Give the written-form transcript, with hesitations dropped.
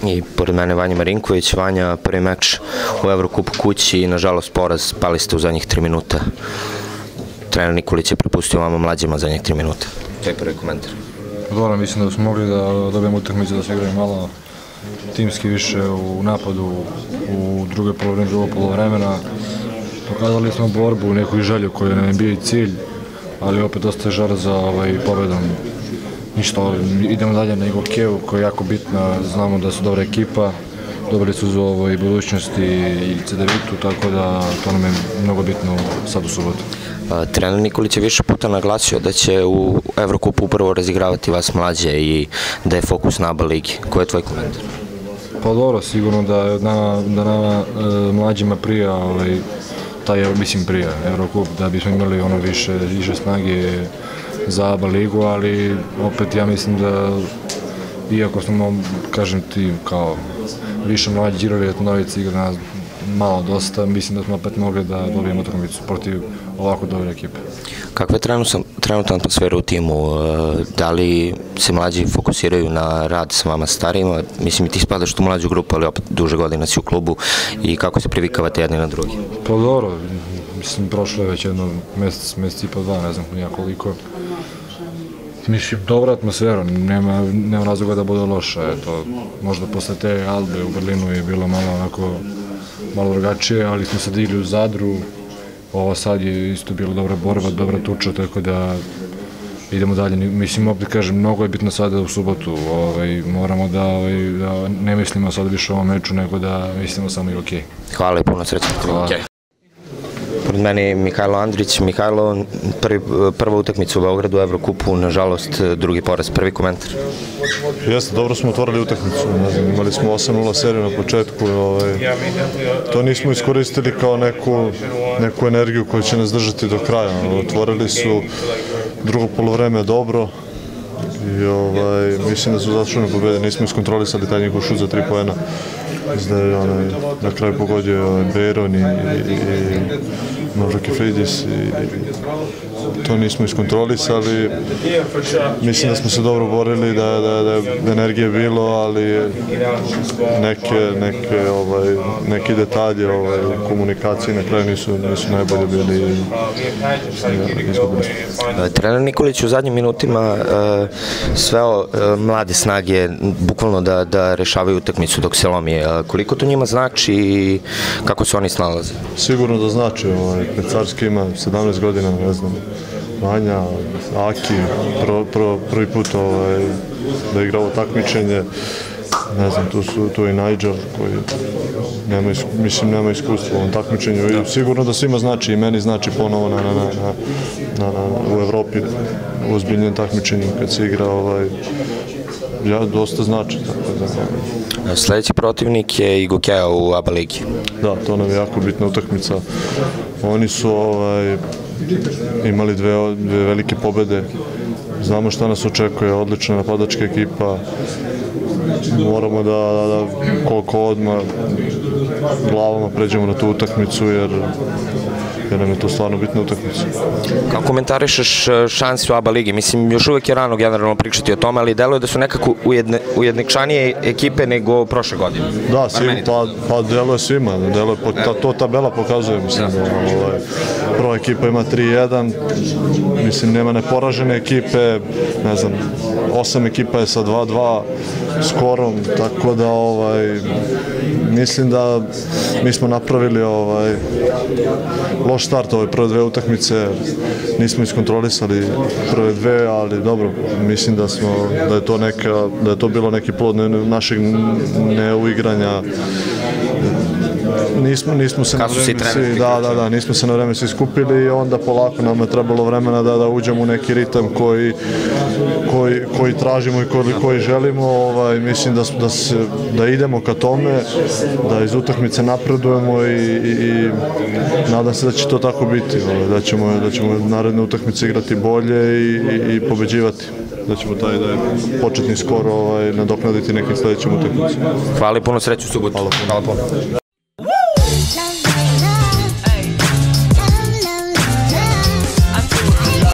I pored mene Vanja Marinković. Vanja, prvi meč u Evrokupu kući i nažalost poraz, pali ste u zadnjih 3 minuta. Trener Nikolić je prepustio vama mlađima zadnjih 3 minuta. To je prvi komentar. Dobro, mislim da smo mogli da dobijemo utakmicu, da se igraju malo timski više u napadu u drugoj polovini, drugog polovremena. Pokazali smo borbu, neku želju koju nam je bio i cilj, ali opet ostaje žar za pobedom. Ništa, idemo dalje na Igokeju koja je jako bitna, znamo da su dobra ekipa, dobili su za i budućnosti i CDVitu, tako da to nam je mnogo bitno sad u subotu. Trener Nikolić je više puta naglasio da će u Evrokupu upravo razigravati vas mlađe i da je fokus na ABA ligi. Koji je tvoj komentar? Pa dobro, sigurno da nama mlađima prija, prija Evrokup, da bismo imali ono više snage za ABA ligu, ali opet ja mislim da, iako smo, kažem ti, kao više mlađi igrali, eto Novica igra nas malo dosta, mislim da smo opet mogli da dobijemo utakmicu protiv ovako dobre ekipe. Kakva je trenutna atmosfera u timu? Da li se mlađi fokusiraju na rad sa vama starijima? Mislim, i ti spadaš u mlađu grupu, ali opet duže godina si u klubu, i kako se privikavate jedni na drugi? Pa dobro, mislim, prošlo je već jedno mesec i po dva, ne znam koliko. Mislim, dobra atmosfera, nema razloga da bude loša, eto, možda posle te Albe u Berlinu je bilo malo drugačije, ali smo sad igli u Zadru, ovo sad je isto bila dobra borba, dobra tuča, tako da idemo dalje. Mislim, opet kažem, mnogo je bitno sada u subotu, moramo da ne mislimo sad više o ovom meču, nego da mislimo samo i okej. Hvala i puno sreća. Pored mene je Mihajlo Andrić. Mihajlo, prva utakmica u Beogradu u Evrokupu, nažalost drugi poraz, prvi komentar. Jeste, dobro smo otvorili utakmicu, imali smo 8-0 seriju na početku, to nismo iskoristili kao neku energiju koja će nas držati do kraja, otvorili su drugo polovreme dobro i mislim da su zaslužene pobjede, nismo iskontrolisali taj njihov šut za 3 poena. Da je na kraju pogodio Beiron i Mavrakifridis i to nismo iskontrolisali. Mislim da smo se dobro borili, da je energije bilo, ali neki detalji u komunikaciji na kraju nisu najbolje bili i izgubili smo. Trener Nikolić u zadnjim minutima sveo mlade snage bukvalno da rešavaju utakmicu dok se lomi. Koliko to njima znači i kako se oni snalaze? Sigurno da znači. Pecarski ima 17 godina, ne znam, Vanja, Aki, prvi put da igra ovo takmičenje. Ne znam, tu je i Nigel koji nema iskustva u ovom takmičenju i sigurno da svima znači i meni znači ponovo u Evropi u ozbiljnim takmičenjima kad se igra dosta znači. Sljedeći protivnik je Igokeja u ABA ligi. Da, to nam je jako bitna utakmica. Oni su imali dve velike pobede. Znamo šta nas očekuje, odlična napadačka ekipa. Moramo da koliko odmah glavama pređemo na tu utakmicu jer nam je to stvarno bitna utakmica. Kako komentarišeš šansi u ABA ligi? Mislim, još uvek je rano generalno pričati o tome, ali deluje da su nekako ujednačanije ekipe nego prošle godine. Da, pa deluje svima, to tabela pokazuje, mislim. Prva ekipa ima 3-1, mislim, nema neporažene ekipe, ne znam, 8 ekipa je sa 2-2 skorom, tako da mislim da mi smo napravili loš start ove prve 2 utakmice, nismo iskontrolisali prve 2, ali dobro, mislim da je to bilo neki plod našeg neuigranja. Nismo se na vreme svi skupili i onda polako nam je trebalo vremena da uđemo u neki ritam koji tražimo i koji želimo. Mislim da idemo ka tome, da iz utakmice napredujemo i nadam se da će to tako biti, da ćemo naredne utakmice igrati bolje i pobeđivati, da ćemo taj početni skor nadoknaditi nekim sljedećim utakmicama. Hvala i puno sreće u subotu. Hvala puno.